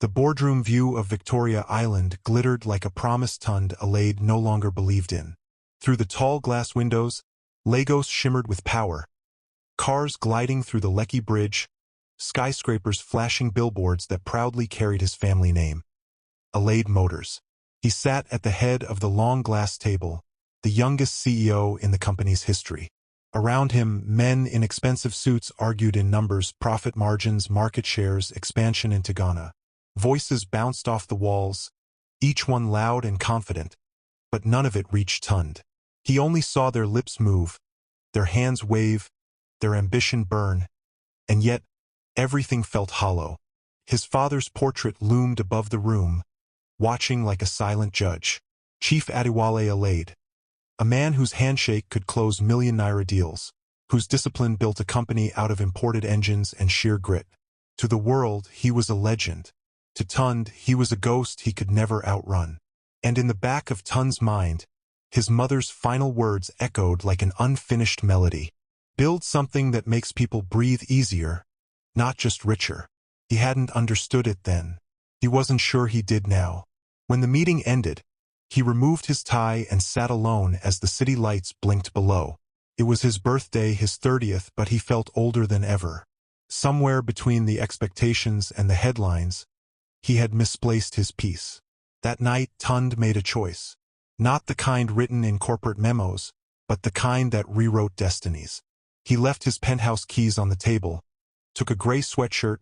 The boardroom view of Victoria Island glittered like a promise Tund Alade no longer believed in. Through the tall glass windows, Lagos shimmered with power. Cars gliding through the Lekki Bridge, skyscrapers flashing billboards that proudly carried his family name. Alade Motors. He sat at the head of the long glass table, the youngest CEO in the company's history. Around him, men in expensive suits argued in numbers, profit margins, market shares, expansion into Ghana. Voices bounced off the walls, each one loud and confident, but none of it reached Tund. He only saw their lips move, their hands wave, their ambition burn, and yet everything felt hollow. His father's portrait loomed above the room, watching like a silent judge. Chief Adewale Alade, a man whose handshake could close million-naira deals, whose discipline built a company out of imported engines and sheer grit. To the world, he was a legend. To Tund, he was a ghost he could never outrun. And in the back of Tund's mind, his mother's final words echoed like an unfinished melody. Build something that makes people breathe easier, not just richer. He hadn't understood it then. He wasn't sure he did now. When the meeting ended, he removed his tie and sat alone as the city lights blinked below. It was his birthday, his 30th, but he felt older than ever. Somewhere between the expectations and the headlines, he had misplaced his peace. That night, Tund made a choice. Not the kind written in corporate memos, but the kind that rewrote destinies. He left his penthouse keys on the table, took a gray sweatshirt,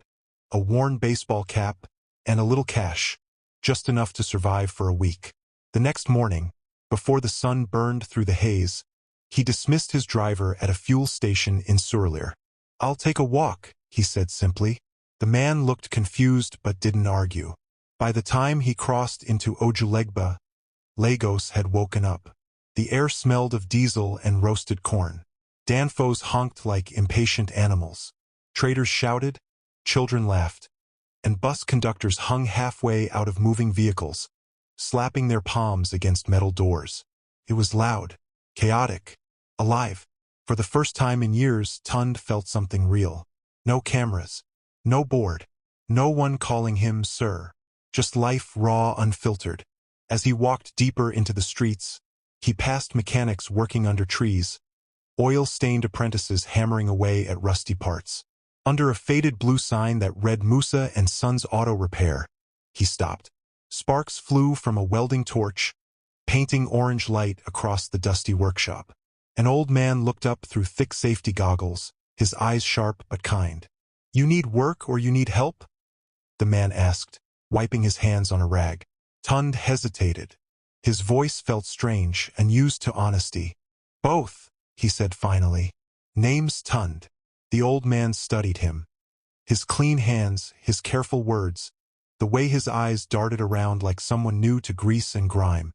a worn baseball cap, and a little cash, just enough to survive for a week. The next morning, before the sun burned through the haze, he dismissed his driver at a fuel station in Surulere. "I'll take a walk," he said simply. The man looked confused but didn't argue. By the time he crossed into Ojulegba, Lagos had woken up. The air smelled of diesel and roasted corn. Danfos honked like impatient animals. Traders shouted, children laughed, and bus conductors hung halfway out of moving vehicles, slapping their palms against metal doors. It was loud, chaotic, alive. For the first time in years, Tund felt something real. No cameras, no board, no one calling him sir. Just life raw, unfiltered. As he walked deeper into the streets, he passed mechanics working under trees, oil-stained apprentices hammering away at rusty parts. Under a faded blue sign that read Musa and Sons Auto Repair, he stopped. Sparks flew from a welding torch, painting orange light across the dusty workshop. An old man looked up through thick safety goggles, his eyes sharp but kind. "You need work or you need help?" the man asked, wiping his hands on a rag. Tund hesitated. His voice felt strange and used to honesty. "Both," he said finally. "Name's Tund." The old man studied him. His clean hands, his careful words, the way his eyes darted around like someone new to grease and grime.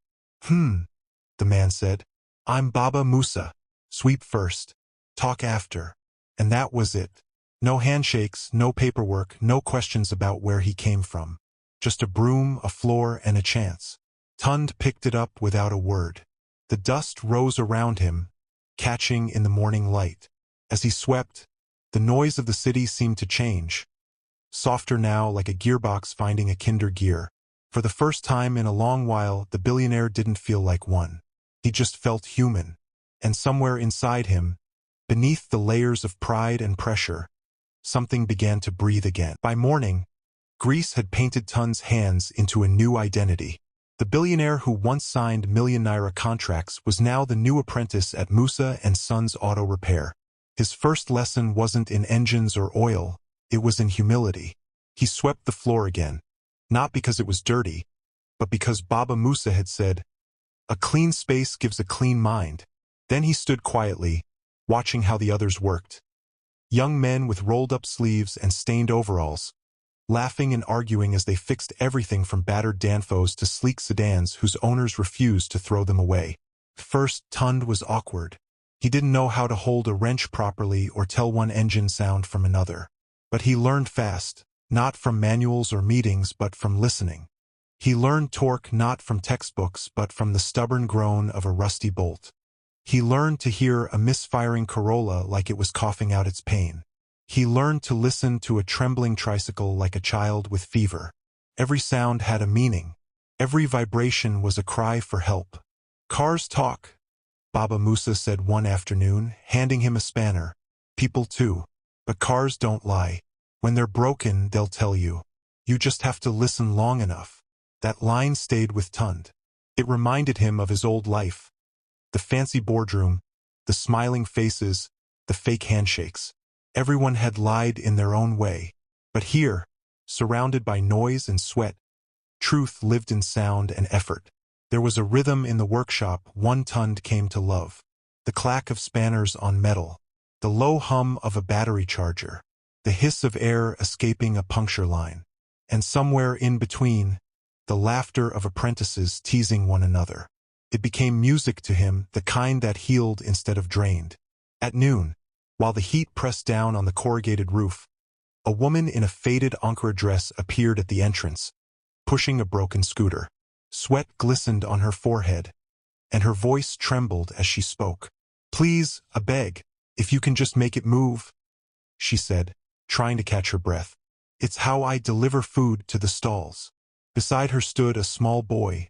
The man said. "I'm Baba Musa. Sweep first, talk after." And that was it. No handshakes, no paperwork, no questions about where he came from. Just a broom, a floor, and a chance. Tund picked it up without a word. The dust rose around him, catching in the morning light. As he swept, the noise of the city seemed to change. Softer now, like a gearbox finding a kinder gear. For the first time in a long while, the billionaire didn't feel like one. He just felt human. And somewhere inside him, beneath the layers of pride and pressure, something began to breathe again. By morning, Greece had painted Tund's hands into a new identity. The billionaire who once signed million-naira contracts was now the new apprentice at Musa and Sons Auto Repair. His first lesson wasn't in engines or oil, it was in humility. He swept the floor again, not because it was dirty, but because Baba Musa had said, "A clean space gives a clean mind." Then he stood quietly, watching how the others worked. Young men with rolled-up sleeves and stained overalls, laughing and arguing as they fixed everything from battered Danfos to sleek sedans whose owners refused to throw them away. First, Tund was awkward. He didn't know how to hold a wrench properly or tell one engine sound from another. But he learned fast, not from manuals or meetings but from listening. He learned torque not from textbooks but from the stubborn groan of a rusty bolt. He learned to hear a misfiring Corolla like it was coughing out its pain. He learned to listen to a trembling tricycle like a child with fever. Every sound had a meaning. Every vibration was a cry for help. Cars talk, Baba Musa said one afternoon, handing him a spanner. People too. But cars don't lie. When they're broken, they'll tell you. You just have to listen long enough. That line stayed with Tund. It reminded him of his old life. The fancy boardroom, the smiling faces, the fake handshakes. Everyone had lied in their own way. But here, surrounded by noise and sweat, truth lived in sound and effort. There was a rhythm in the workshop one Tund came to love. The clack of spanners on metal, the low hum of a battery charger, the hiss of air escaping a puncture line, and somewhere in between, the laughter of apprentices teasing one another. It became music to him, the kind that healed instead of drained. At noon, while the heat pressed down on the corrugated roof, a woman in a faded Ankara dress appeared at the entrance, pushing a broken scooter. Sweat glistened on her forehead, and her voice trembled as she spoke. "Please, I beg, if you can just make it move," she said, trying to catch her breath. "It's how I deliver food to the stalls." Beside her stood a small boy,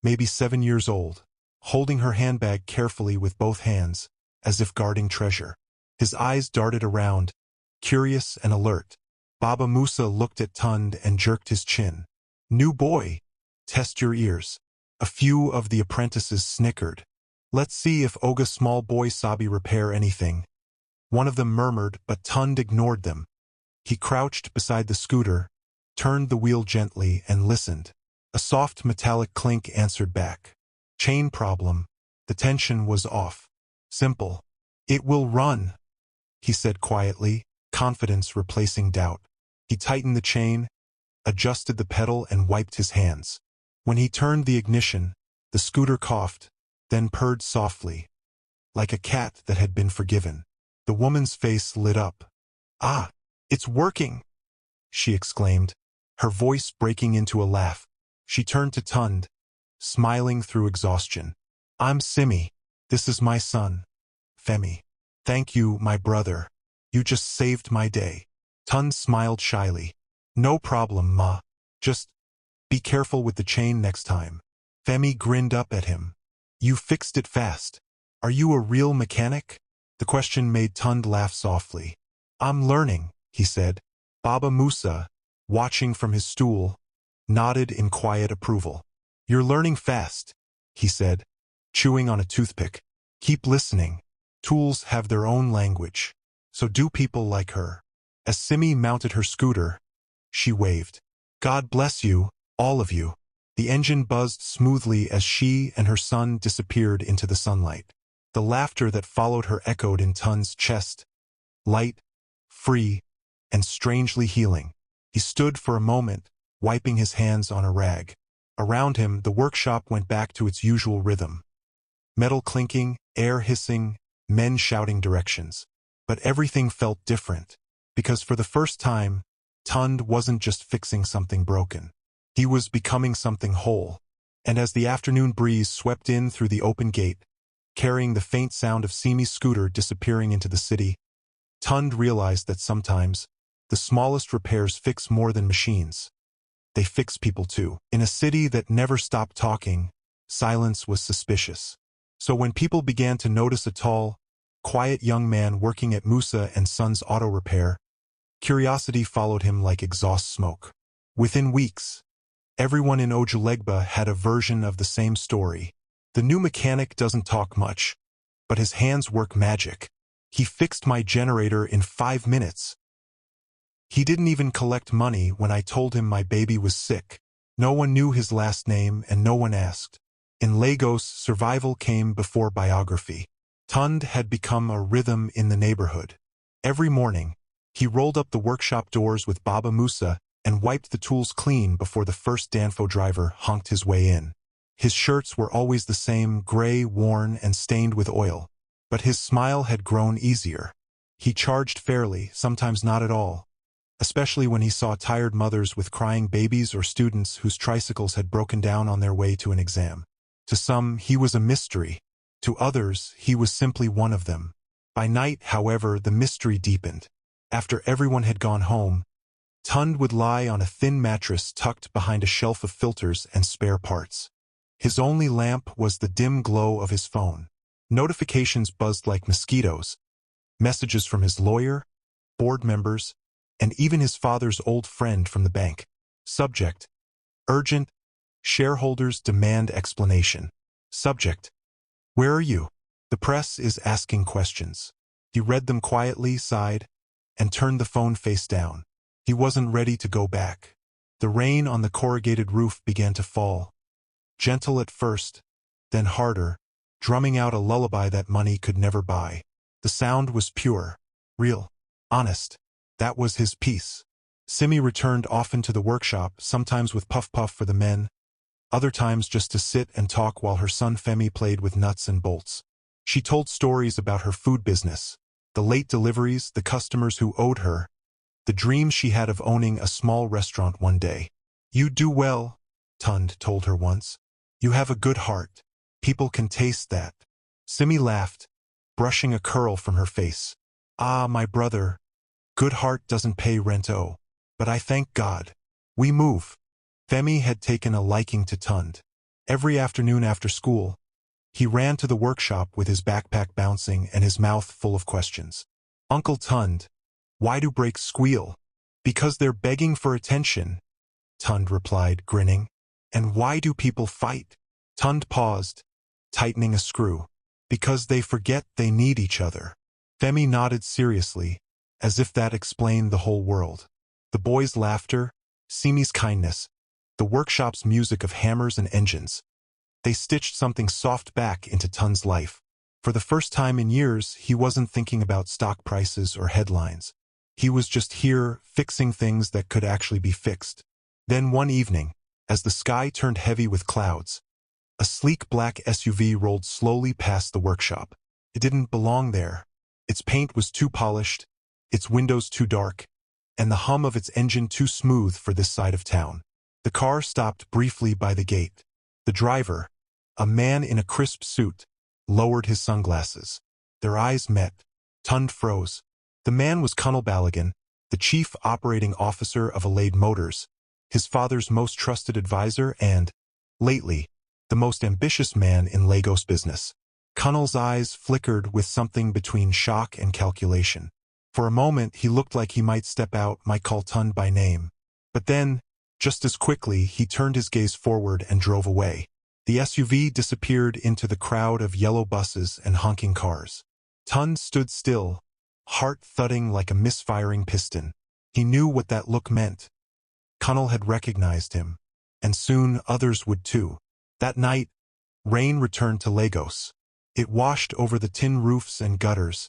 maybe 7 years old, holding her handbag carefully with both hands, as if guarding treasure. His eyes darted around, curious and alert. Baba Musa looked at Tund and jerked his chin. "New boy, test your ears." A few of the apprentices snickered. "Let's see if Oga small boy sabi repair anything." One of them murmured, but Tund ignored them. He crouched beside the scooter, turned the wheel gently, and listened. A soft metallic clink answered back. Chain problem. The tension was off. Simple. "It will run," he said quietly, confidence replacing doubt. He tightened the chain, adjusted the pedal, and wiped his hands. When he turned the ignition, the scooter coughed, then purred softly, like a cat that had been forgiven. The woman's face lit up. "Ah, it's working!" she exclaimed, her voice breaking into a laugh. She turned to Tund, smiling through exhaustion. "I'm Simi. This is my son, Femi. Thank you, my brother. You just saved my day." Tund smiled shyly. "No problem, ma. Just be careful with the chain next time." Femi grinned up at him. "You fixed it fast. Are you a real mechanic?" The question made Tund laugh softly. "I'm learning," he said. Baba Musa, watching from his stool, nodded in quiet approval. "You're learning fast," he said, chewing on a toothpick. "Keep listening. Tools have their own language. So do people like her." As Simi mounted her scooter, she waved. "God bless you, all of you." The engine buzzed smoothly as she and her son disappeared into the sunlight. The laughter that followed her echoed in Tund's chest, light, free, and strangely healing. He stood for a moment, wiping his hands on a rag. Around him, the workshop went back to its usual rhythm. Metal clinking, air hissing, men shouting directions. But everything felt different, because for the first time, Tund wasn't just fixing something broken. He was becoming something whole. And as the afternoon breeze swept in through the open gate, carrying the faint sound of Simi's scooter disappearing into the city, Tund realized that sometimes, the smallest repairs fix more than machines. They fix people too. In a city that never stopped talking, silence was suspicious. So when people began to notice a tall, quiet young man working at Musa and Son's auto repair, curiosity followed him like exhaust smoke. Within weeks, everyone in Ojulegba had a version of the same story. The new mechanic doesn't talk much, but his hands work magic. He fixed my generator in 5 minutes. He didn't even collect money when I told him my baby was sick. No one knew his last name and no one asked. In Lagos, survival came before biography. Tund had become a rhythm in the neighborhood. Every morning, he rolled up the workshop doors with Baba Musa and wiped the tools clean before the first Danfo driver honked his way in. His shirts were always the same, gray, worn, and stained with oil. But his smile had grown easier. He charged fairly, sometimes not at all, especially when he saw tired mothers with crying babies or students whose tricycles had broken down on their way to an exam. To some, he was a mystery. To others, he was simply one of them. By night, however, the mystery deepened. After everyone had gone home, Tund would lie on a thin mattress tucked behind a shelf of filters and spare parts. His only lamp was the dim glow of his phone. Notifications buzzed like mosquitoes, messages from his lawyer, board members, and even his father's old friend from the bank. Subject: urgent. Shareholders demand explanation. Subject: where are you? The press is asking questions. He read them quietly, sighed, and turned the phone face down. He wasn't ready to go back. The rain on the corrugated roof began to fall. Gentle at first, then harder, drumming out a lullaby that money could never buy. The sound was pure, real, honest. That was his peace. Simi returned often to the workshop, sometimes with puff-puff for the men, other times just to sit and talk while her son Femi played with nuts and bolts. She told stories about her food business, the late deliveries, the customers who owed her, the dream she had of owning a small restaurant one day. "You do well," Tund told her once. "You have a good heart. People can taste that." Simi laughed, brushing a curl from her face. "Ah, my brother, good heart doesn't pay rent, oh. But I thank God. We move." Femi had taken a liking to Tund. Every afternoon after school, he ran to the workshop with his backpack bouncing and his mouth full of questions. "Uncle Tund, why do brakes squeal?" "Because they're begging for attention," Tund replied, grinning. "And why do people fight?" Tund paused, tightening a screw. "Because they forget they need each other." Femi nodded seriously, as if that explained the whole world. The boys' laughter, Simi's kindness, the workshop's music of hammers and engines. They stitched something soft back into Tund's life. For the first time in years, he wasn't thinking about stock prices or headlines. He was just here, fixing things that could actually be fixed. Then one evening, as the sky turned heavy with clouds, a sleek black SUV rolled slowly past the workshop. It didn't belong there. Its paint was too polished, its windows too dark, and the hum of its engine too smooth for this side of town. The car stopped briefly by the gate. The driver, a man in a crisp suit, lowered his sunglasses. Their eyes met. Tund froze. The man was Colonel Balogun, the chief operating officer of Alade Motors, his father's most trusted advisor and, lately, the most ambitious man in Lagos business. Colonel's eyes flickered with something between shock and calculation. For a moment he looked like he might step out, might call Tund by name. But then, just as quickly, he turned his gaze forward and drove away. The SUV disappeared into the crowd of yellow buses and honking cars. Tund stood still, heart thudding like a misfiring piston. He knew what that look meant. Colonel had recognized him, and soon others would too. That night, rain returned to Lagos. It washed over the tin roofs and gutters,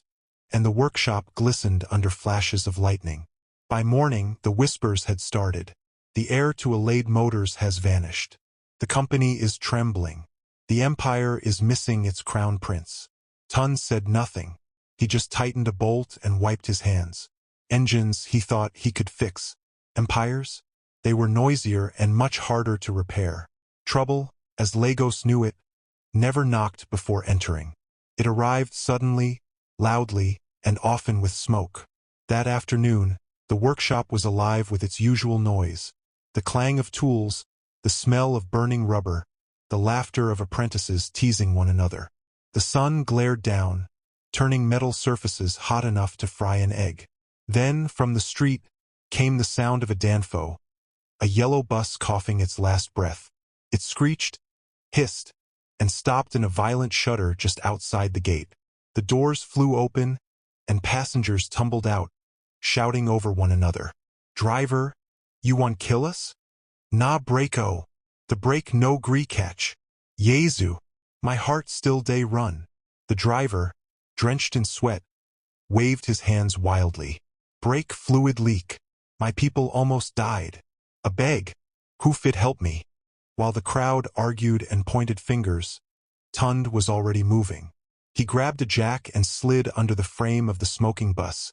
and the workshop glistened under flashes of lightning. By morning, the whispers had started. The heir to Alade Motors has vanished. The company is trembling. The empire is missing its crown prince. Tund said nothing. He just tightened a bolt and wiped his hands. Engines he thought he could fix. Empires? They were noisier and much harder to repair. Trouble, as Lagos knew it, never knocked before entering. It arrived suddenly, loudly, and often with smoke. That afternoon, the workshop was alive with its usual noise. The clang of tools, the smell of burning rubber, the laughter of apprentices teasing one another. The sun glared down, turning metal surfaces hot enough to fry an egg. Then, from the street, came the sound of a danfo, a yellow bus coughing its last breath. It screeched, hissed, and stopped in a violent shudder just outside the gate. The doors flew open, and passengers tumbled out, shouting over one another. "Driver, you want kill us? Na brako. The brake no gree catch. Yezu. My heart still day run." The driver, drenched in sweat, waved his hands wildly. "Brake fluid leak. My people almost died. A beg. Who fit help me?" While the crowd argued and pointed fingers, Tund was already moving. He grabbed a jack and slid under the frame of the smoking bus,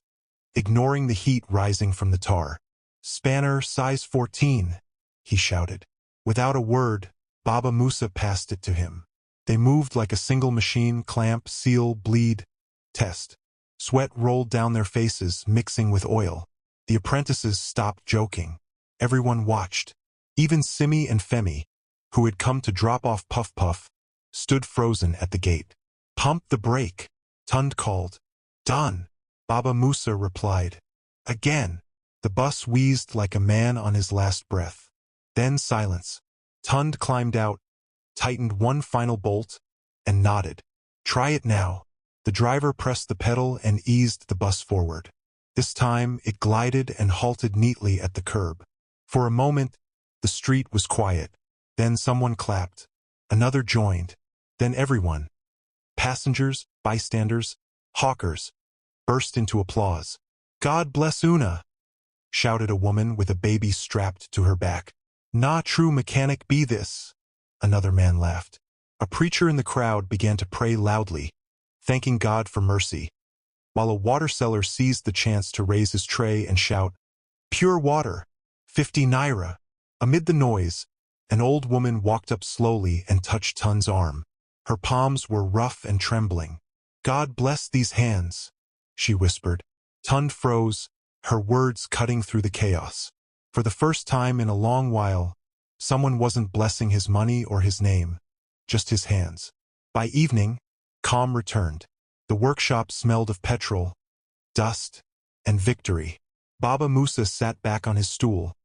ignoring the heat rising from the tar. "Spanner size 14, he shouted. Without a word, Baba Musa passed it to him. They moved like a single machine: clamp, seal, bleed, test. Sweat rolled down their faces, mixing with oil. The apprentices stopped joking. Everyone watched. Even Simi and Femi, who had come to drop off Puff Puff, stood frozen at the gate. "Pump the brake," Tund called. "Done," Baba Musa replied. Again, the bus wheezed like a man on his last breath. Then silence. Tund climbed out, tightened one final bolt, and nodded. "Try it now." The driver pressed the pedal and eased the bus forward. This time it glided and halted neatly at the curb. For a moment, the street was quiet. Then someone clapped. Another joined. Then everyone, passengers, bystanders, hawkers, burst into applause. "God bless Una!" shouted a woman with a baby strapped to her back. "Nah, true mechanic be this," another man laughed. A preacher in the crowd began to pray loudly, thanking God for mercy, while a water seller seized the chance to raise his tray and shout, "Pure water, 50 naira." Amid the noise, an old woman walked up slowly and touched Tund's arm. Her palms were rough and trembling. "God bless these hands," she whispered. Tund froze, her words cutting through the chaos. For the first time in a long while, someone wasn't blessing his money or his name, just his hands. By evening, calm returned. The workshop smelled of petrol, dust, and victory. Baba Musa sat back on his stool,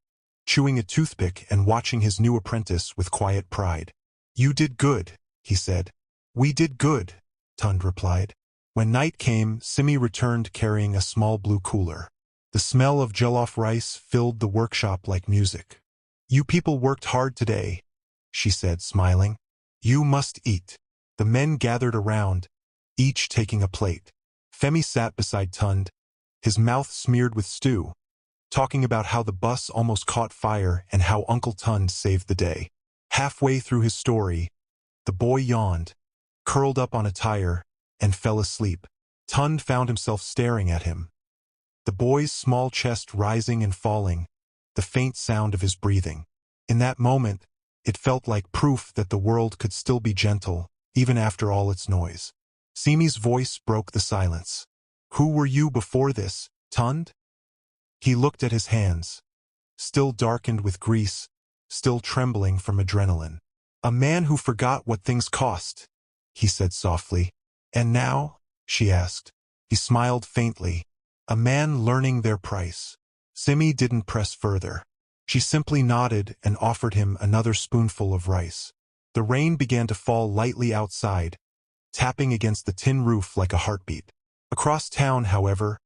chewing a toothpick and watching his new apprentice with quiet pride. "You did good," he said. "We did good," Tund replied. When night came, Simi returned carrying a small blue cooler. The smell of jollof rice filled the workshop like music. "You people worked hard today," she said, smiling. "You must eat." The men gathered around, each taking a plate. Femi sat beside Tund, his mouth smeared with stew, talking about how the bus almost caught fire and how Uncle Tund saved the day. Halfway through his story, the boy yawned, curled up on a tire, and fell asleep. Tund found himself staring at him, the boy's small chest rising and falling, the faint sound of his breathing. In that moment, it felt like proof that the world could still be gentle, even after all its noise. Simi's voice broke the silence. "Who were you before this, Tund?" He looked at his hands, still darkened with grease, still trembling from adrenaline. "A man who forgot what things cost," he said softly. "And now?" she asked. He smiled faintly. "A man learning their price." Simi didn't press further. She simply nodded and offered him another spoonful of rice. The rain began to fall lightly outside, tapping against the tin roof like a heartbeat. Across town, however,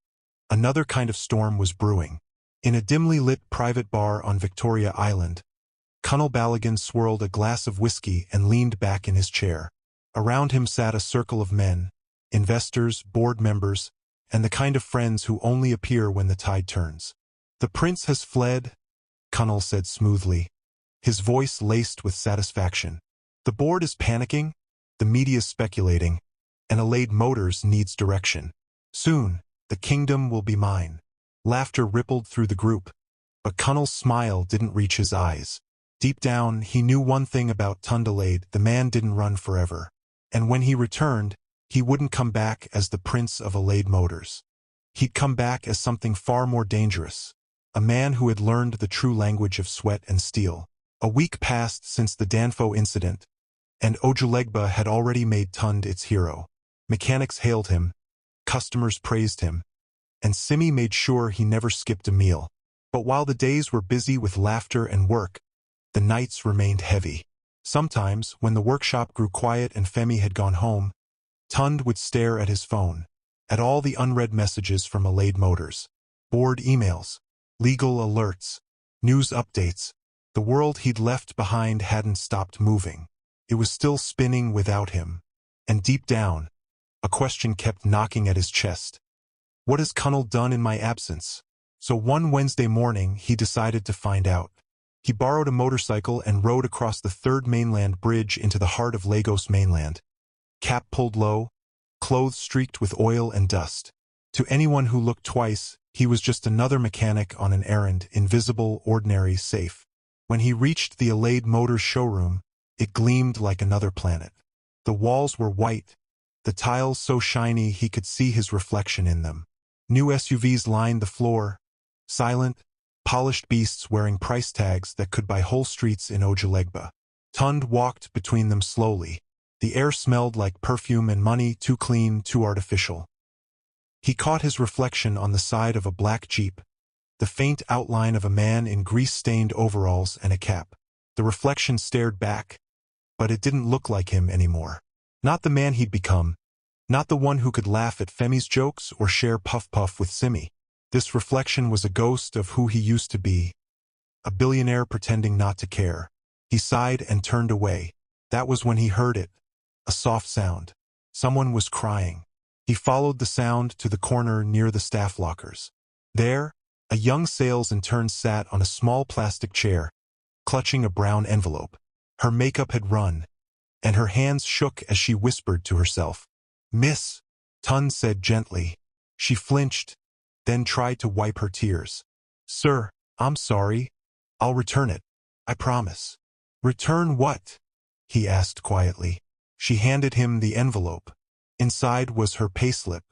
another kind of storm was brewing. In a dimly lit private bar on Victoria Island, Colonel Balogun swirled a glass of whiskey and leaned back in his chair. Around him sat a circle of men, investors, board members, and the kind of friends who only appear when the tide turns. "The prince has fled," Colonel said smoothly, his voice laced with satisfaction. "The board is panicking, the media speculating, and Allied Motors needs direction. Soon, the kingdom will be mine." Laughter rippled through the group, but Colonel's smile didn't reach his eyes. Deep down, he knew one thing about Tund Allied: the man didn't run forever. And when he returned, he wouldn't come back as the Prince of Allied Motors. He'd come back as something far more dangerous, a man who had learned the true language of sweat and steel. A week passed since the Danfo incident, and Ojulegba had already made Tund its hero. Mechanics hailed him, customers praised him, and Simi made sure he never skipped a meal. But while the days were busy with laughter and work, the nights remained heavy. Sometimes, when the workshop grew quiet and Femi had gone home, Tund would stare at his phone, at all the unread messages from Allied Motors, board emails, legal alerts, news updates. The world he'd left behind hadn't stopped moving. It was still spinning without him. And deep down, a question kept knocking at his chest. What has Colonel done in my absence? So one Wednesday morning, he decided to find out. He borrowed a motorcycle and rode across the third mainland bridge into the heart of Lagos mainland. Cap pulled low, clothes streaked with oil and dust. To anyone who looked twice, he was just another mechanic on an errand, invisible, ordinary, safe. When he reached the Allied Motors showroom, it gleamed like another planet. The walls were white, the tiles so shiny he could see his reflection in them. New SUVs lined the floor, Silent, polished beasts wearing price tags that could buy whole streets in Ojulegba. Tund walked between them slowly. The air smelled like perfume and money, too clean, too artificial. He caught his reflection on the side of a black jeep, the faint outline of a man in grease-stained overalls and a cap. The reflection stared back, but it didn't look like him anymore. Not the man he'd become, not the one who could laugh at Femi's jokes or share puff-puff with Simi. This reflection was a ghost of who he used to be, a billionaire pretending not to care. He sighed and turned away. That was when he heard it, a soft sound. Someone was crying. He followed the sound to the corner near the staff lockers. There, a young sales intern sat on a small plastic chair, clutching a brown envelope. Her makeup had run, and her hands shook as she whispered to herself. "Miss," Tund said gently. She flinched, then tried to wipe her tears. "Sir, I'm sorry. I'll return it. I promise." "Return what?" he asked quietly. She handed him the envelope. Inside was her payslip.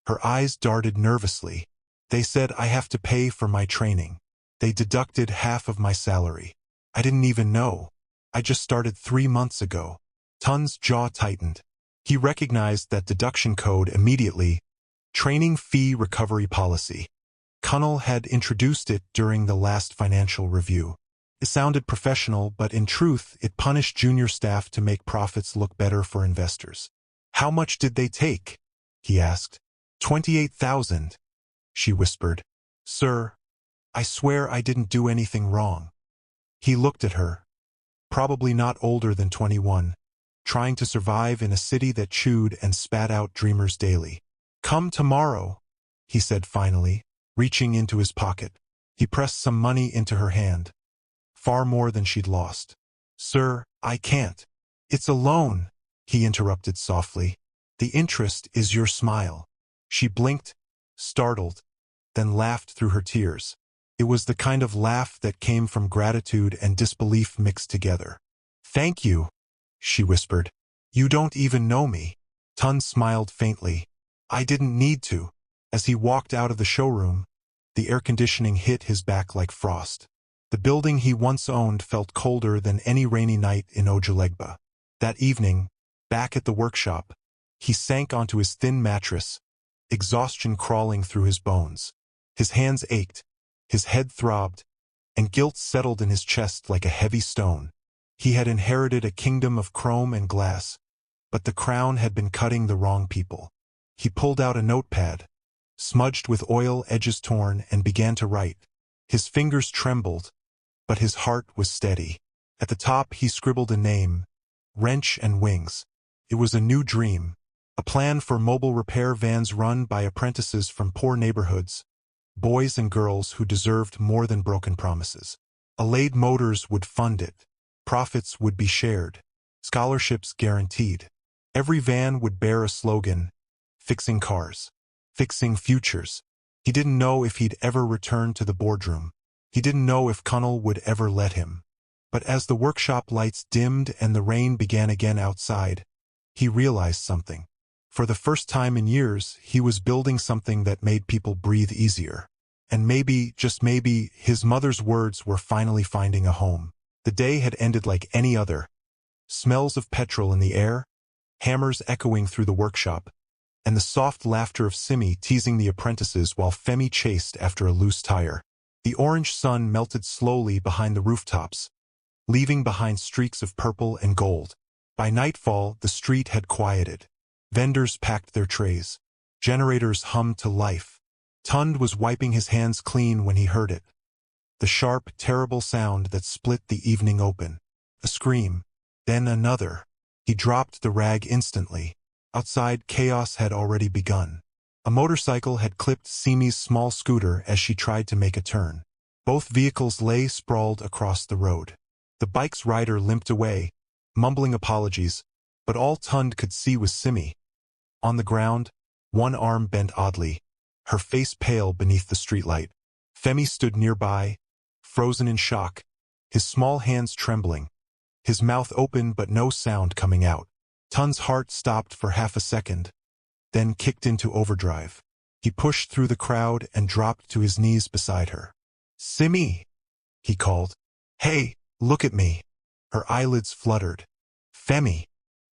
Her eyes darted nervously. "They said I have to pay for my training. They deducted half of my salary. I didn't even know. I just started 3 months ago." Tund's jaw tightened. He recognized that deduction code immediately. Training fee recovery policy. Connell had introduced it during the last financial review. It sounded professional, but in truth, it punished junior staff to make profits look better for investors. "How much did they take?" he asked. 28,000, she whispered. "Sir, I swear I didn't do anything wrong." He looked at her, probably not older than 21, trying to survive in a city that chewed and spat out dreamers daily. "Come tomorrow," he said finally, reaching into his pocket. He pressed some money into her hand. Far more than she'd lost. "Sir, I can't. It's a loan," he interrupted softly. "The interest is your smile." She blinked, startled, then laughed through her tears. It was the kind of laugh that came from gratitude and disbelief mixed together. "Thank you," she whispered. "You don't even know me." Tund smiled faintly. "I didn't need to." As he walked out of the showroom, the air conditioning hit his back like frost. The building he once owned felt colder than any rainy night in Ojulegba. That evening, back at the workshop, he sank onto his thin mattress, exhaustion crawling through his bones. His hands ached, his head throbbed, and guilt settled in his chest like a heavy stone. He had inherited a kingdom of chrome and glass, but the crown had been cutting the wrong people. He pulled out a notepad, smudged with oil, edges torn, and began to write. His fingers trembled, but his heart was steady. At the top he scribbled a name, Wrench and Wings. It was a new dream, a plan for mobile repair vans run by apprentices from poor neighborhoods, boys and girls who deserved more than broken promises. Allied Motors would fund it. Profits would be shared. Scholarships guaranteed. Every van would bear a slogan, "Fixing cars. Fixing futures." He didn't know if he'd ever return to the boardroom. He didn't know if Connell would ever let him. But as the workshop lights dimmed and the rain began again outside, he realized something. For the first time in years, he was building something that made people breathe easier. And maybe, just maybe, his mother's words were finally finding a home. The day had ended like any other. Smells of petrol in the air, hammers echoing through the workshop, and the soft laughter of Simi teasing the apprentices while Femi chased after a loose tire. The orange sun melted slowly behind the rooftops, leaving behind streaks of purple and gold. By nightfall, the street had quieted. Vendors packed their trays. Generators hummed to life. Tund was wiping his hands clean when he heard it. The sharp, terrible sound that split the evening open. A scream. Then another. He dropped the rag instantly. Outside, chaos had already begun. A motorcycle had clipped Simi's small scooter as she tried to make a turn. Both vehicles lay sprawled across the road. The bike's rider limped away, mumbling apologies, but all Tund could see was Simi. On the ground, one arm bent oddly, her face pale beneath the streetlight. Femi stood nearby, frozen in shock, his small hands trembling, his mouth open but no sound coming out. Tund's heart stopped for half a second, then kicked into overdrive. He pushed through the crowd and dropped to his knees beside her. "Simi!" he called. "Hey, look at me." Her eyelids fluttered. "Femi.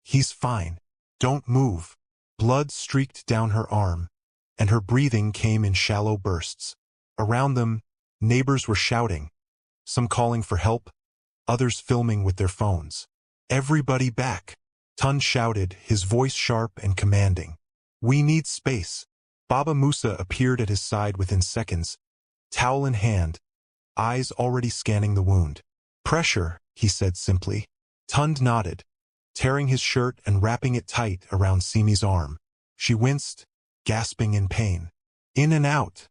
He's fine. Don't move." Blood streaked down her arm, and her breathing came in shallow bursts. Around them, neighbors were shouting, some calling for help, others filming with their phones. "Everybody back!" Tund shouted, his voice sharp and commanding. "We need space." Baba Musa appeared at his side within seconds, towel in hand, eyes already scanning the wound. "Pressure," he said simply. Tund nodded, tearing his shirt and wrapping it tight around Simi's arm. She winced, gasping in pain. "In and out,"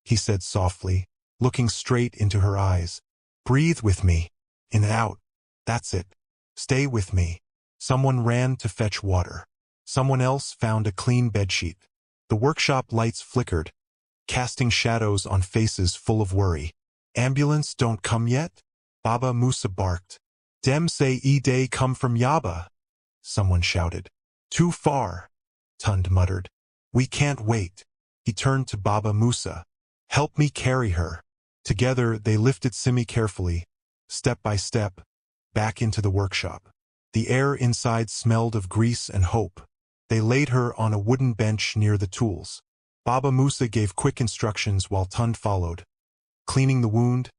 he said softly, looking straight into her eyes. "Breathe with me. In and out. That's it. Stay with me." Someone ran to fetch water. Someone else found a clean bedsheet. The workshop lights flickered, casting shadows on faces full of worry. "Ambulance don't come yet?" Baba Musa barked. "Dem say day come from Yaba," someone shouted. "Too far," Tund muttered. "We can't wait." He turned to Baba Musa. "Help me carry her." Together they lifted Simi carefully, step by step, back into the workshop. The air inside smelled of grease and hope. They laid her on a wooden bench near the tools. Baba Musa gave quick instructions while Tund followed, cleaning the wound,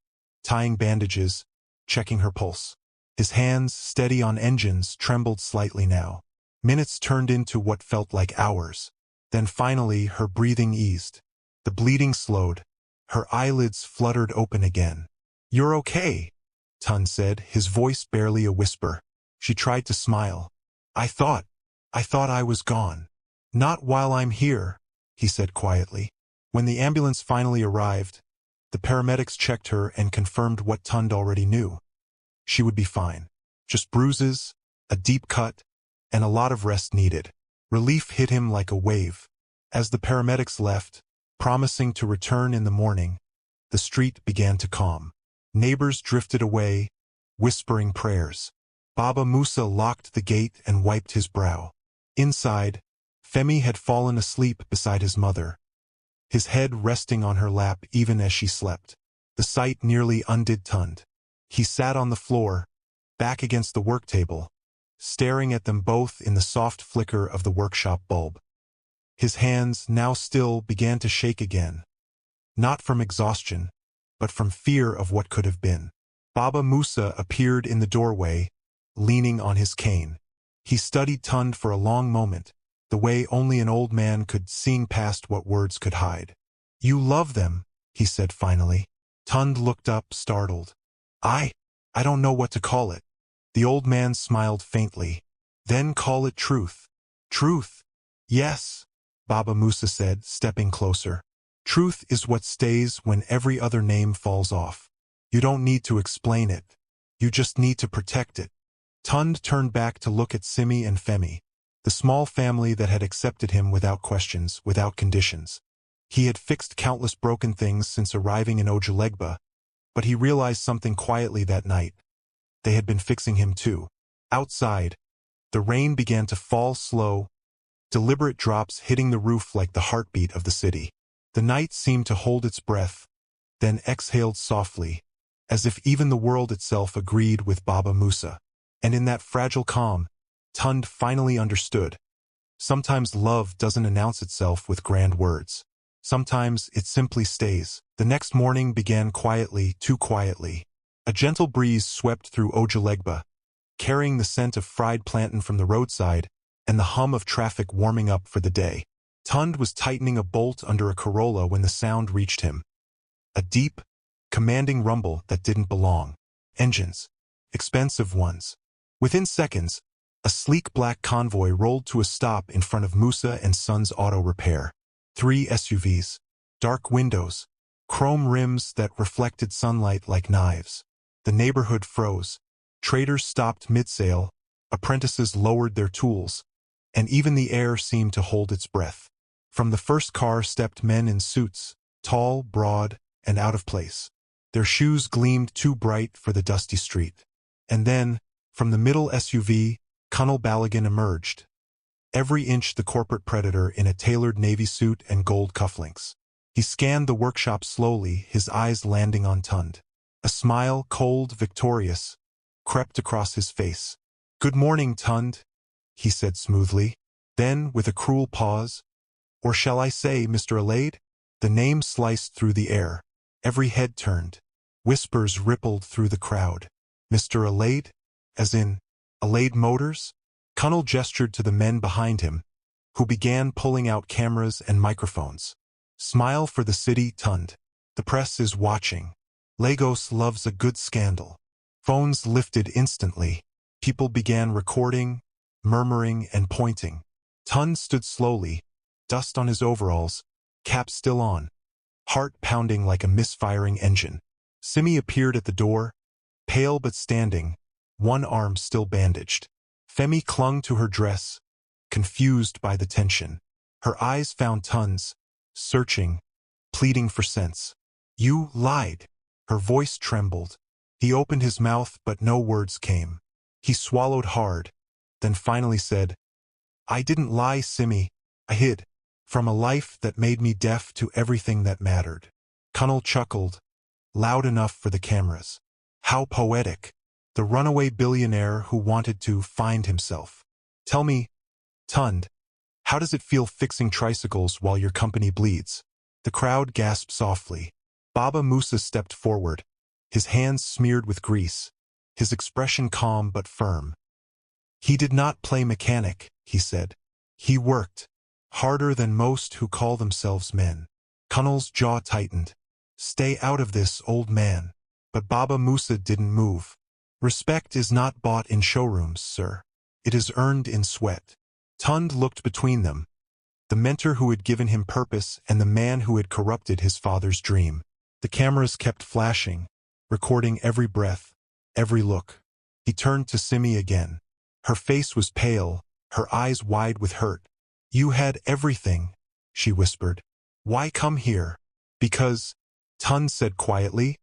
tying bandages, checking her pulse. His hands, steady on engines, trembled slightly now. Minutes turned into what felt like hours. Then finally her breathing eased. The bleeding slowed. Her eyelids fluttered open again. "You're okay," Tund said, his voice barely a whisper. She tried to smile. I thought I was gone." "Not while I'm here," he said quietly. When the ambulance finally arrived, the paramedics checked her and confirmed what Tund already knew. She would be fine. Just bruises, a deep cut, and a lot of rest needed. Relief hit him like a wave. As the paramedics left, promising to return in the morning, the street began to calm. Neighbors drifted away, whispering prayers. Baba Musa locked the gate and wiped his brow. Inside, Femi had fallen asleep beside his mother, his head resting on her lap even as she slept. The sight nearly undid Tund. He sat on the floor, back against the work table, staring at them both in the soft flicker of the workshop bulb. His hands, now still, began to shake again, not from exhaustion, but from fear of what could have been. Baba Musa appeared in the doorway, leaning on his cane. He studied Tund for a long moment, the way only an old man could, seeing past what words could hide. "You love them," he said finally. Tund looked up, startled. I don't know what to call it." The old man smiled faintly. "Then call it truth." "Truth? Yes," Baba Musa said, stepping closer. "Truth is what stays when every other name falls off. You don't need to explain it. You just need to protect it." Tund turned back to look at Simi and Femi, the small family that had accepted him without questions, without conditions. He had fixed countless broken things since arriving in Ojulegba, but he realized something quietly that night. They had been fixing him too. Outside, the rain began to fall, slow, deliberate drops hitting the roof like the heartbeat of the city. The night seemed to hold its breath, then exhaled softly, as if even the world itself agreed with Baba Musa. And in that fragile calm, Tund finally understood. Sometimes love doesn't announce itself with grand words. Sometimes it simply stays. The next morning began quietly, too quietly. A gentle breeze swept through Ojulegba, carrying the scent of fried plantain from the roadside and the hum of traffic warming up for the day. Tund was tightening a bolt under a Corolla when the sound reached him. A deep, commanding rumble that didn't belong. Engines. Expensive ones. Within seconds, a sleek black convoy rolled to a stop in front of Musa and Son's Auto Repair. 3 SUVs, dark windows, chrome rims that reflected sunlight like knives. The neighborhood froze. Traders stopped mid-sale, apprentices lowered their tools, and even the air seemed to hold its breath. From the first car stepped men in suits, tall, broad, and out of place. Their shoes gleamed too bright for the dusty street. And then, from the middle SUV, Colonel Balogun emerged. every inch the corporate predator in a tailored navy suit and gold cufflinks. He scanned the workshop slowly, his eyes landing on Tund. A smile, cold, victorious, crept across his face. "Good morning, Tund," he said smoothly. Then, with a cruel pause, "Or shall I say, Mr. Alade?" The name sliced through the air. Every head turned. Whispers rippled through the crowd. "Mr. Alade? As in, Alade Motors?" Connell gestured to the men behind him, who began pulling out cameras and microphones. "Smile for the city, Tund. The press is watching. Lagos loves a good scandal." Phones lifted instantly. People began recording, murmuring, and pointing. Tund stood slowly, dust on his overalls, cap still on, heart pounding like a misfiring engine. Simi appeared at the door, pale but standing, one arm still bandaged. Femi clung to her dress, confused by the tension. Her eyes found Tund's, searching, pleading for sense. "You lied." Her voice trembled. He opened his mouth, but no words came. He swallowed hard, then finally said, "I didn't lie, Simi. I hid from a life that made me deaf to everything that mattered." Connell chuckled, loud enough for the cameras. How poetic. The runaway billionaire who wanted to find himself. "Tell me, Tund, how does it feel fixing tricycles while your company bleeds?" The crowd gasped softly. Baba Musa stepped forward, his hands smeared with grease, his expression calm but firm. "He did not play mechanic," he said. "He worked harder than most who call themselves men." Connell's jaw tightened. "Stay out of this, old man." But Baba Musa didn't move. "Respect is not bought in showrooms, sir. It is earned in sweat." Tund looked between them, the mentor who had given him purpose and the man who had corrupted his father's dream. The cameras kept flashing, recording every breath, every look. He turned to Simi again. Her face was pale, her eyes wide with hurt. "You had everything," she whispered. "Why come here?" "Because," Tund said quietly,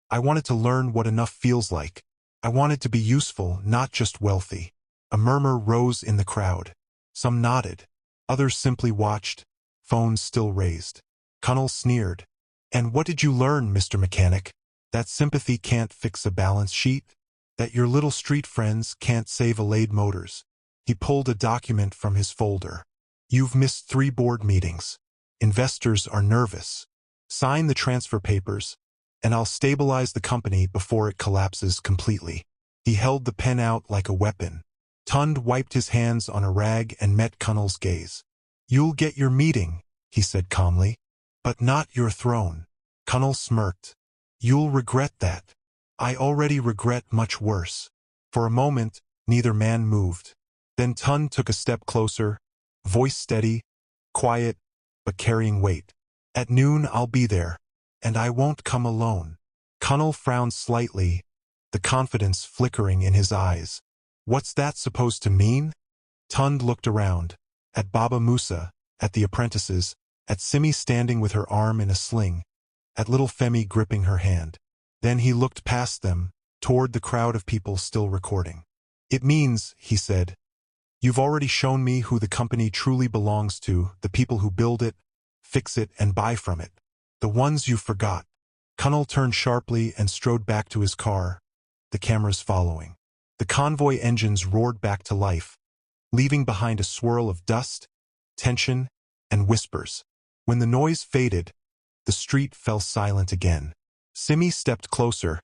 "I wanted to learn what enough feels like. I wanted to be useful, not just wealthy." A murmur rose in the crowd. Some nodded. Others simply watched, phones still raised. Connell sneered. "And what did you learn, Mr. Mechanic? That sympathy can't fix a balance sheet? That your little street friends can't save Alade Motors?" He pulled a document from his folder. "You've missed 3 board meetings. Investors are nervous. Sign the transfer papers, and I'll stabilize the company before it collapses completely." He held the pen out like a weapon. Tund wiped his hands on a rag and met Connell's gaze. "You'll get your meeting," he said calmly, "but not your throne." Connell smirked. "You'll regret that." "I already regret much worse." For a moment, neither man moved. Then Tund took a step closer, voice steady, quiet, but carrying weight. "At noon I'll be there, and I won't come alone." Connell frowned slightly, the confidence flickering in his eyes. "What's that supposed to mean?" Tund looked around, at Baba Musa, at the apprentices, at Simi standing with her arm in a sling, at little Femi gripping her hand. Then he looked past them, toward the crowd of people still recording. "It means," he said, "you've already shown me who the company truly belongs to, the people who build it, fix it, and buy from it. The ones you forgot." Connell turned sharply and strode back to his car, the cameras following. The convoy engines roared back to life, leaving behind a swirl of dust, tension, and whispers. When the noise faded, the street fell silent again. Simi stepped closer,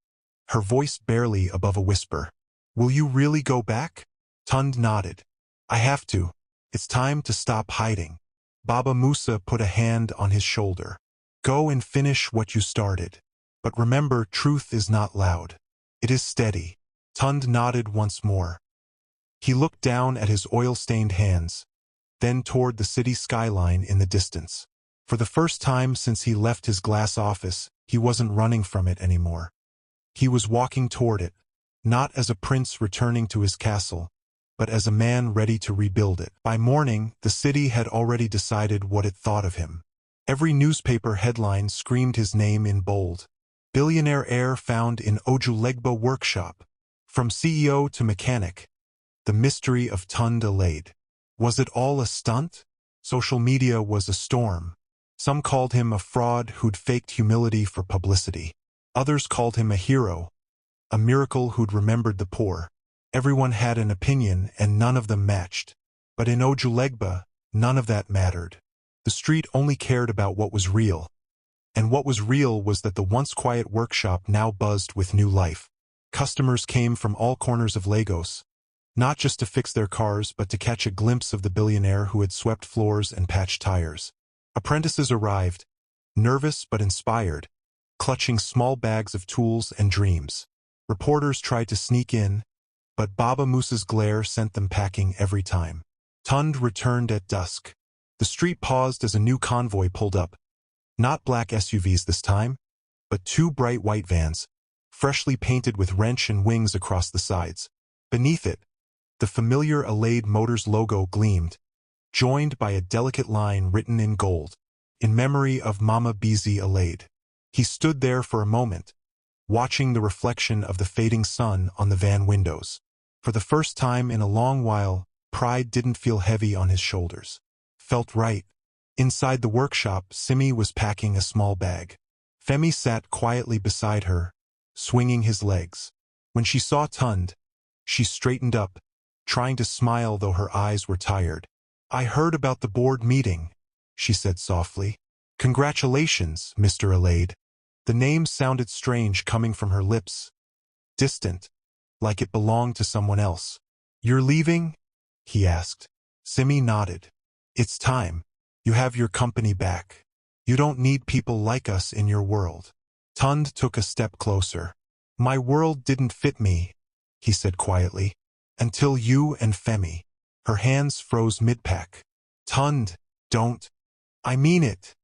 her voice barely above a whisper. "Will you really go back?" Tund nodded. "I have to. It's time to stop hiding." Baba Musa put a hand on his shoulder. "Go and finish what you started. But remember, truth is not loud. It is steady." Tund nodded once more. He looked down at his oil-stained hands, then toward the city skyline in the distance. For the first time since he left his glass office, he wasn't running from it anymore. He was walking toward it, not as a prince returning to his castle, but as a man ready to rebuild it. By morning, the city had already decided what it thought of him. Every newspaper headline screamed his name in bold. "Billionaire heir found in Ojulegbo workshop. From CEO to mechanic. The mystery of Tund Alade." Was it all a stunt? Social media was a storm. Some called him a fraud who'd faked humility for publicity. Others called him a hero, a miracle who'd remembered the poor. Everyone had an opinion and none of them matched. But in Ojulegba, none of that mattered. The street only cared about what was real. And what was real was that the once quiet workshop now buzzed with new life. Customers came from all corners of Lagos, not just to fix their cars but to catch a glimpse of the billionaire who had swept floors and patched tires. Apprentices arrived, nervous but inspired, clutching small bags of tools and dreams. Reporters tried to sneak in, but Baba Musa's glare sent them packing every time. Tund returned at dusk. The street paused as a new convoy pulled up. Not black SUVs this time, but two bright white vans, freshly painted with wrench and wings across the sides. Beneath it, the familiar Alade Motors logo gleamed, joined by a delicate line written in gold, in memory of Mama Bizi Alade. He stood there for a moment, watching the reflection of the fading sun on the van windows. For the first time in a long while, pride didn't feel heavy on his shoulders. Felt right. Inside the workshop, Simi was packing a small bag. Femi sat quietly beside her, swinging his legs. When she saw Tund, she straightened up, trying to smile though her eyes were tired. "I heard about the board meeting," she said softly. "Congratulations, Mr. Alade." The name sounded strange coming from her lips, distant, like it belonged to someone else. "You're leaving?" he asked. Simi nodded. "It's time. You have your company back. You don't need people like us in your world." Tund took a step closer. "My world didn't fit me," he said quietly, "until you and Femi." Her hands froze mid-pack. "Tund, don't." "I mean it,"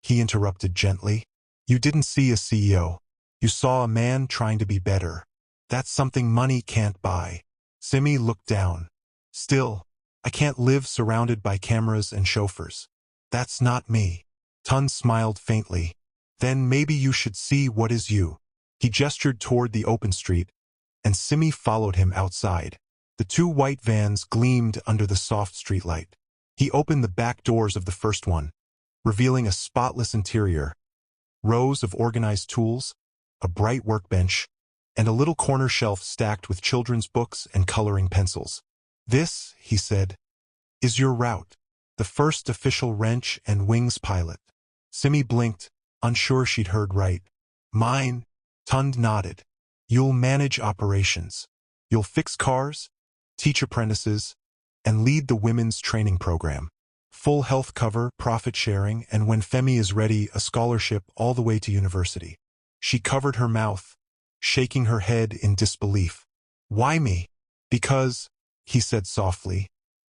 he interrupted gently. "You didn't see a CEO. You saw a man trying to be better. That's something money can't buy." Simi looked down. "Still, I can't live surrounded by cameras and chauffeurs. That's not me." Tund smiled faintly. "Then maybe you should see what is you." He gestured toward the open street, and Simi followed him outside. The two white vans gleamed under the soft streetlight. He opened the back doors of the first one, revealing a spotless interior, rows of organized tools, a bright workbench, and a little corner shelf stacked with children's books and coloring pencils. "This," he said, "is your route. The first official wrench and wings pilot." Simi blinked, unsure she'd heard right. "Mine?" Tund nodded. "You'll manage operations. You'll fix cars, teach apprentices, and lead the women's training program. Full health cover, profit sharing, and when Femi is ready, a scholarship all the way to university." She covered her mouth, shaking her head in disbelief. "Why me?" "Because," he said softly,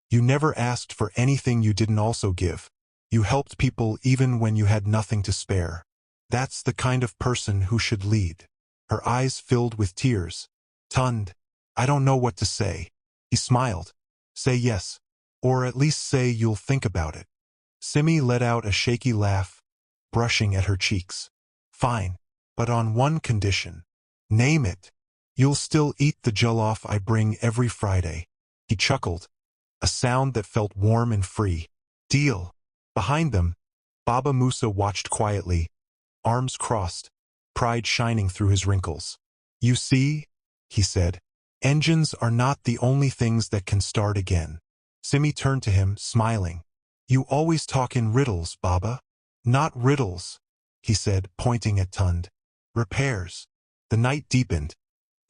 "you never asked for anything you didn't also give. You helped people even when you had nothing to spare. That's the kind of person who should lead." Her eyes filled with tears. "Tund, I don't know what to say." He smiled. "Say yes, or at least say you'll think about it." Simi let out a shaky laugh, brushing at her cheeks. "Fine, but on one condition." "Name it." "You'll still eat the jollof I bring every Friday." He chuckled, a sound that felt warm and free. "Deal." Behind them, Baba Musa watched quietly, arms crossed, pride shining through his wrinkles. "You see," he said, "engines are not the only things that can start again." Simi turned to him, smiling. "You always talk in riddles, Baba." "Not riddles," he said, pointing at Tund. "Repairs." The night deepened,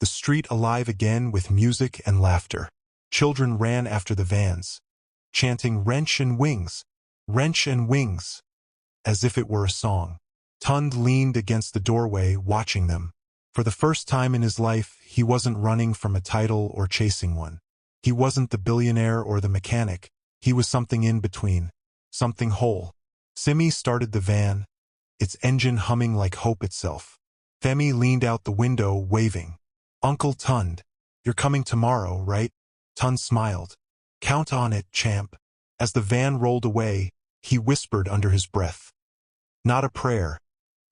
the street alive again with music and laughter. Children ran after the vans, chanting "Wrench and wings, wrench and wings," as if it were a song. Tund leaned against the doorway, watching them. For the first time in his life, he wasn't running from a title or chasing one. He wasn't the billionaire or the mechanic. He was something in between, something whole. Simi started the van, its engine humming like hope itself. Femi leaned out the window, waving. "Uncle Tund, you're coming tomorrow, right?" Tund smiled. "Count on it, champ." As the van rolled away, he whispered under his breath. "Not a prayer,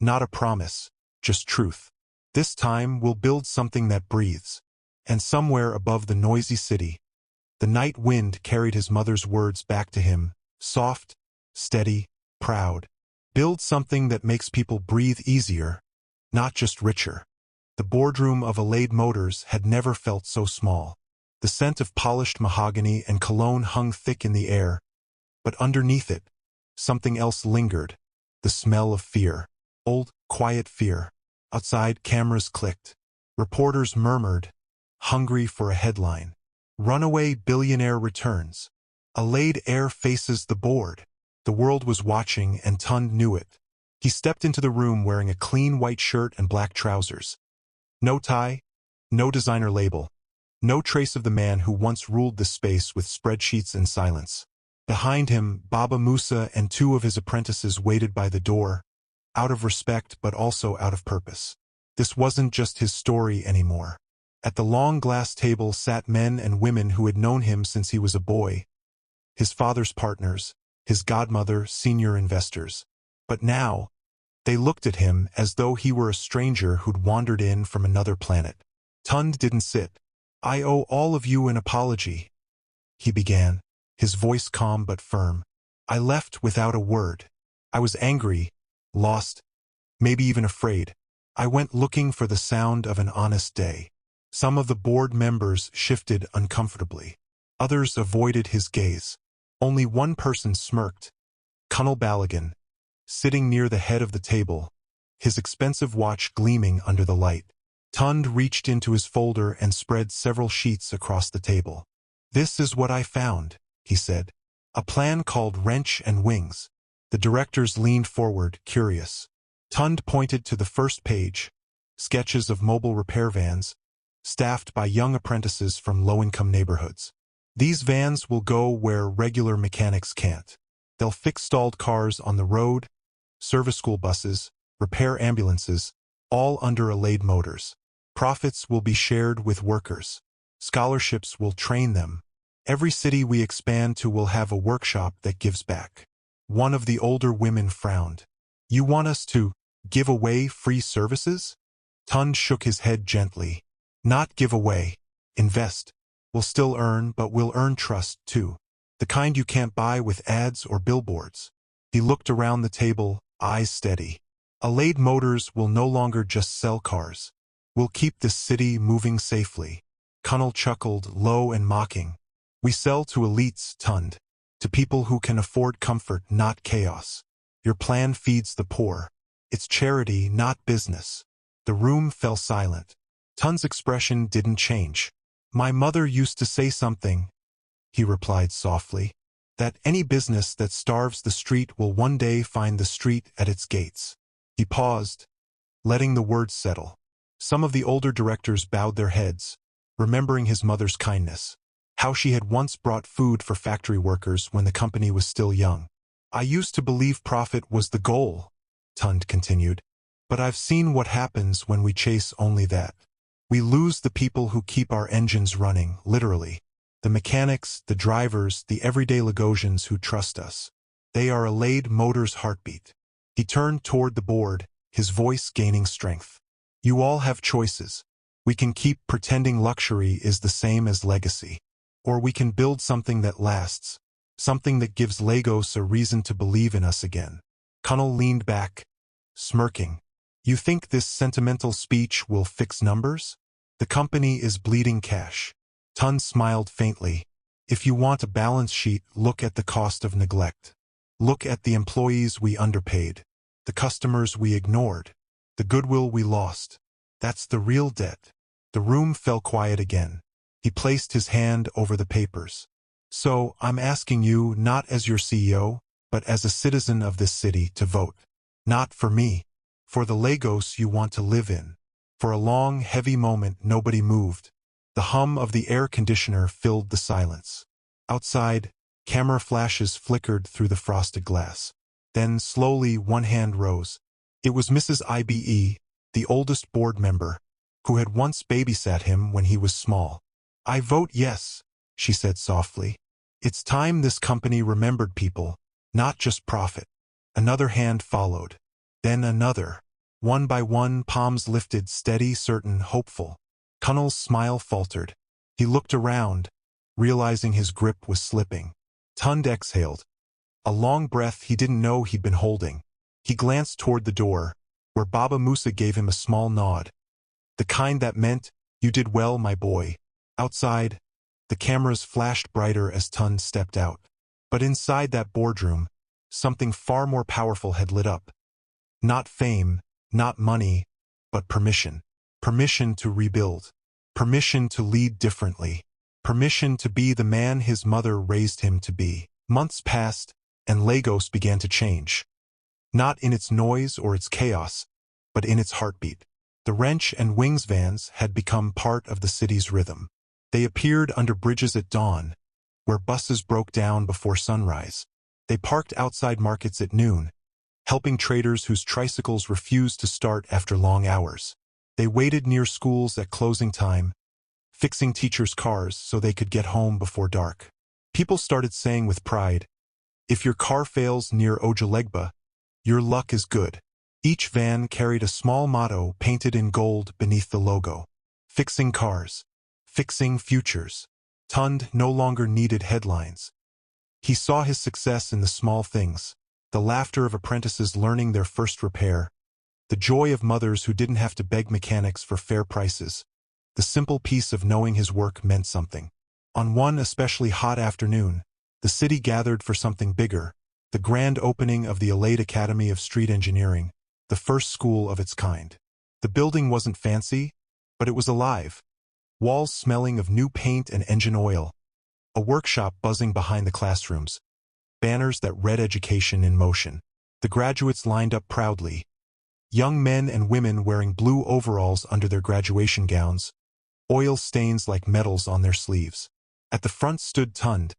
not a promise, just truth. This time we'll build something that breathes. And somewhere above the noisy city, The night wind carried his mother's words back to him, soft, steady, proud. Build something that makes people breathe easier, not just richer. The boardroom of Alade Motors had never felt so small. The scent of polished mahogany and cologne hung thick in the air, but underneath it, something else lingered, the smell of fear. Old, quiet fear. Outside, cameras clicked. Reporters murmured, hungry for a headline. Runaway billionaire returns. Alade Air faces the board. The world was watching, and Tund knew it. He stepped into the room wearing a clean white shirt and black trousers. No tie, no designer label, no trace of the man who once ruled the space with spreadsheets and silence. Behind him, Baba Musa and two of his apprentices waited by the door, out of respect but also out of purpose. This wasn't just his story anymore. At the long glass table sat men and women who had known him since he was a boy, his father's partners, his godmother, senior investors. But now, they looked at him as though he were a stranger who'd wandered in from another planet. Tund didn't sit. "I owe all of you an apology," he began, his voice calm but firm. "I left without a word. I was angry, lost, maybe even afraid. I went looking for the sound of an honest day." Some of the board members shifted uncomfortably. Others avoided his gaze. Only one person smirked. Colonel Baligan, sitting near the head of the table, his expensive watch gleaming under the light. Tund reached into his folder and spread several sheets across the table. "This is what I found," he said. "A plan called Wrench and Wings." The directors leaned forward, curious. Tund pointed to the first page, sketches of mobile repair vans, staffed by young apprentices from low-income neighborhoods. "These vans will go where regular mechanics can't. They'll fix stalled cars on the road, service school buses, repair ambulances, all under Alade Motors. Profits will be shared with workers. Scholarships will train them. Every city we expand to will have a workshop that gives back." One of the older women frowned. "You want us to give away free services?" Tund shook his head gently. "Not give away. Invest. We'll still earn, but we'll earn trust, too. The kind you can't buy with ads or billboards." He looked around the table, eyes steady. "Alade Motors will no longer just sell cars. We'll keep this city moving safely." Connell chuckled, low and mocking. "We sell to elites, Tund. To people who can afford comfort, not chaos. Your plan feeds the poor. It's charity, not business." The room fell silent. Tund's expression didn't change. "My mother used to say something," he replied softly, "that any business that starves the street will one day find the street at its gates." He paused, letting the words settle. Some of the older directors bowed their heads, remembering his mother's kindness, how she had once brought food for factory workers when the company was still young. "I used to believe profit was the goal," Tund continued, "but I've seen what happens when we chase only that. We lose the people who keep our engines running, literally. The mechanics, the drivers, the everyday Lagosians who trust us. They are Alade Motors' heartbeat." He turned toward the board, his voice gaining strength. "You all have choices. We can keep pretending luxury is the same as legacy. Or we can build something that lasts, something that gives Lagos a reason to believe in us again." Connell leaned back, smirking. "You think this sentimental speech will fix numbers? The company is bleeding cash." Tund smiled faintly. "If you want a balance sheet, look at the cost of neglect. Look at the employees we underpaid, the customers we ignored, the goodwill we lost. That's the real debt." The room fell quiet again. He placed his hand over the papers. "So, I'm asking you, not as your CEO, but as a citizen of this city, to vote. Not for me. For the Lagos you want to live in." For a long, heavy moment nobody moved. The hum of the air conditioner filled the silence. Outside, camera flashes flickered through the frosted glass. Then, slowly, one hand rose. It was Mrs. Ibe, the oldest board member, who had once babysat him when he was small. "I vote yes," she said softly. "It's time this company remembered people, not just profit." Another hand followed. Then another. One by one, palms lifted, steady, certain, hopeful. Connell's smile faltered. He looked around, realizing his grip was slipping. Tund exhaled, a long breath he didn't know he'd been holding. He glanced toward the door, where Baba Musa gave him a small nod. The kind that meant, "You did well, my boy." Outside, the cameras flashed brighter as Tund stepped out. But inside that boardroom, something far more powerful had lit up. Not fame, not money, but permission. Permission to rebuild. Permission to lead differently. Permission to be the man his mother raised him to be. Months passed, and Lagos began to change. Not in its noise or its chaos, but in its heartbeat. The wrench and wings vans had become part of the city's rhythm. They appeared under bridges at dawn, where buses broke down before sunrise. They parked outside markets at noon, helping traders whose tricycles refused to start after long hours. They waited near schools at closing time, fixing teachers' cars so they could get home before dark. People started saying with pride, "If your car fails near Ojalegba, your luck is good." Each van carried a small motto painted in gold beneath the logo. Fixing cars. Fixing futures. Tund no longer needed headlines. He saw his success in the small things, the laughter of apprentices learning their first repair, the joy of mothers who didn't have to beg mechanics for fair prices, the simple peace of knowing his work meant something. On one especially hot afternoon, the city gathered for something bigger, the grand opening of the Alade Academy of Street Engineering, the first school of its kind. The building wasn't fancy, but it was alive. Walls smelling of new paint and engine oil, a workshop buzzing behind the classrooms, banners that read education in motion. The graduates lined up proudly, young men and women wearing blue overalls under their graduation gowns, oil stains like medals on their sleeves. At the front stood Tund,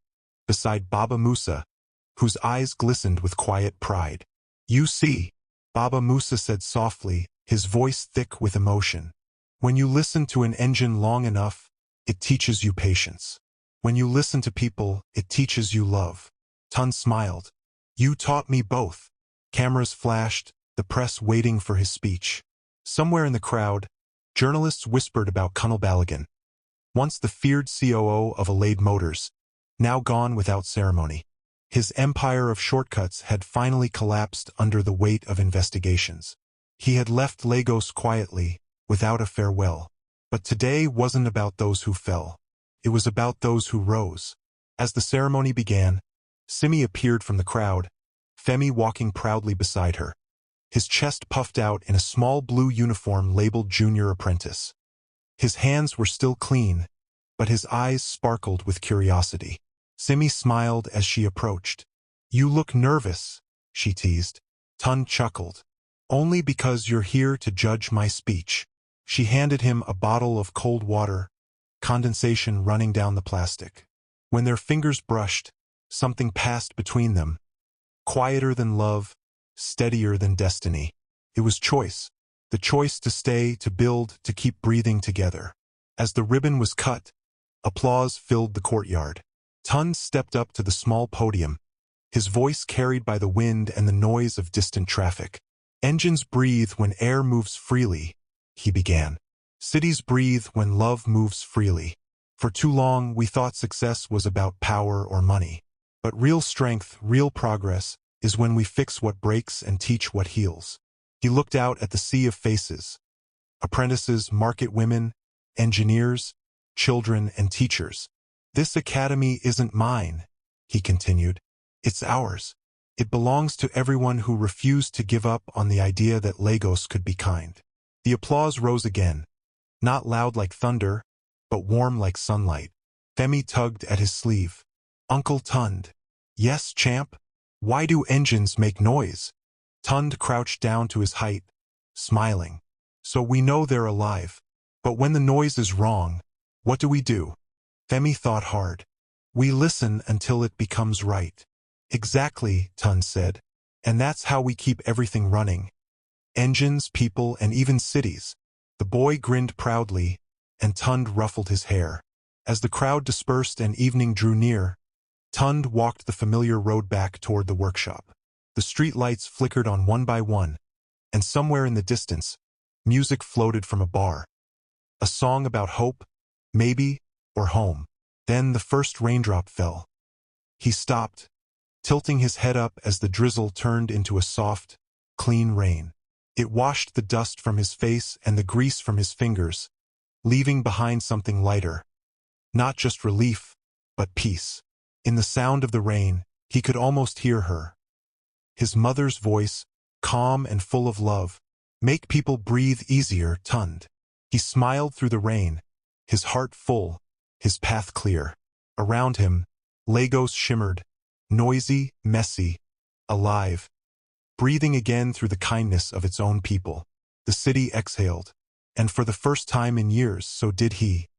beside Baba Musa, whose eyes glistened with quiet pride. "You see," Baba Musa said softly, his voice thick with emotion. "When you listen to an engine long enough, it teaches you patience. When you listen to people, it teaches you love." Tund smiled. "You taught me both." Cameras flashed, the press waiting for his speech. Somewhere in the crowd, journalists whispered about Kunal Balagan, once the feared COO of Alade Motors, now gone without ceremony. His empire of shortcuts had finally collapsed under the weight of investigations. He had left Lagos quietly, without a farewell. But today wasn't about those who fell. It was about those who rose. As the ceremony began, Simi appeared from the crowd, Femi walking proudly beside her. His chest puffed out in a small blue uniform labeled Junior Apprentice. His hands were still clean, but his eyes sparkled with curiosity. Simi smiled as she approached. "You look nervous," she teased. Tund chuckled. "Only because you're here to judge my speech." She handed him a bottle of cold water, condensation running down the plastic. When their fingers brushed, something passed between them. Quieter than love, steadier than destiny. It was choice. The choice to stay, to build, to keep breathing together. As the ribbon was cut, applause filled the courtyard. Tund stepped up to the small podium, his voice carried by the wind and the noise of distant traffic. "Engines breathe when air moves freely," he began. "Cities breathe when love moves freely. For too long, we thought success was about power or money. But real strength, real progress, is when we fix what breaks and teach what heals." He looked out at the sea of faces. Apprentices, market women, engineers, children, and teachers. "This academy isn't mine," he continued. "It's ours. It belongs to everyone who refused to give up on the idea that Lagos could be kind." The applause rose again, not loud like thunder, but warm like sunlight. Femi tugged at his sleeve. "Uncle Tund." "Yes, champ? Why do engines make noise?" Tund crouched down to his height, smiling. "So we know they're alive. But when the noise is wrong, what do we do?" Femi thought hard. "We listen until it becomes right." "Exactly," Tund said. "And that's how we keep everything running. Engines, people, and even cities." The boy grinned proudly, and Tund ruffled his hair. As the crowd dispersed and evening drew near, Tund walked the familiar road back toward the workshop. The street lights flickered on one by one, and somewhere in the distance, music floated from a bar. A song about hope, maybe, or home. Then the first raindrop fell. He stopped, tilting his head up as the drizzle turned into a soft, clean rain. It washed the dust from his face and the grease from his fingers, leaving behind something lighter. Not just relief, but peace. In the sound of the rain, he could almost hear her. His mother's voice, calm and full of love. Make people breathe easier, Tund. He smiled through the rain, his heart full, his path clear. Around him, Lagos shimmered, noisy, messy, alive, breathing again through the kindness of its own people. The city exhaled, and for the first time in years, so did he.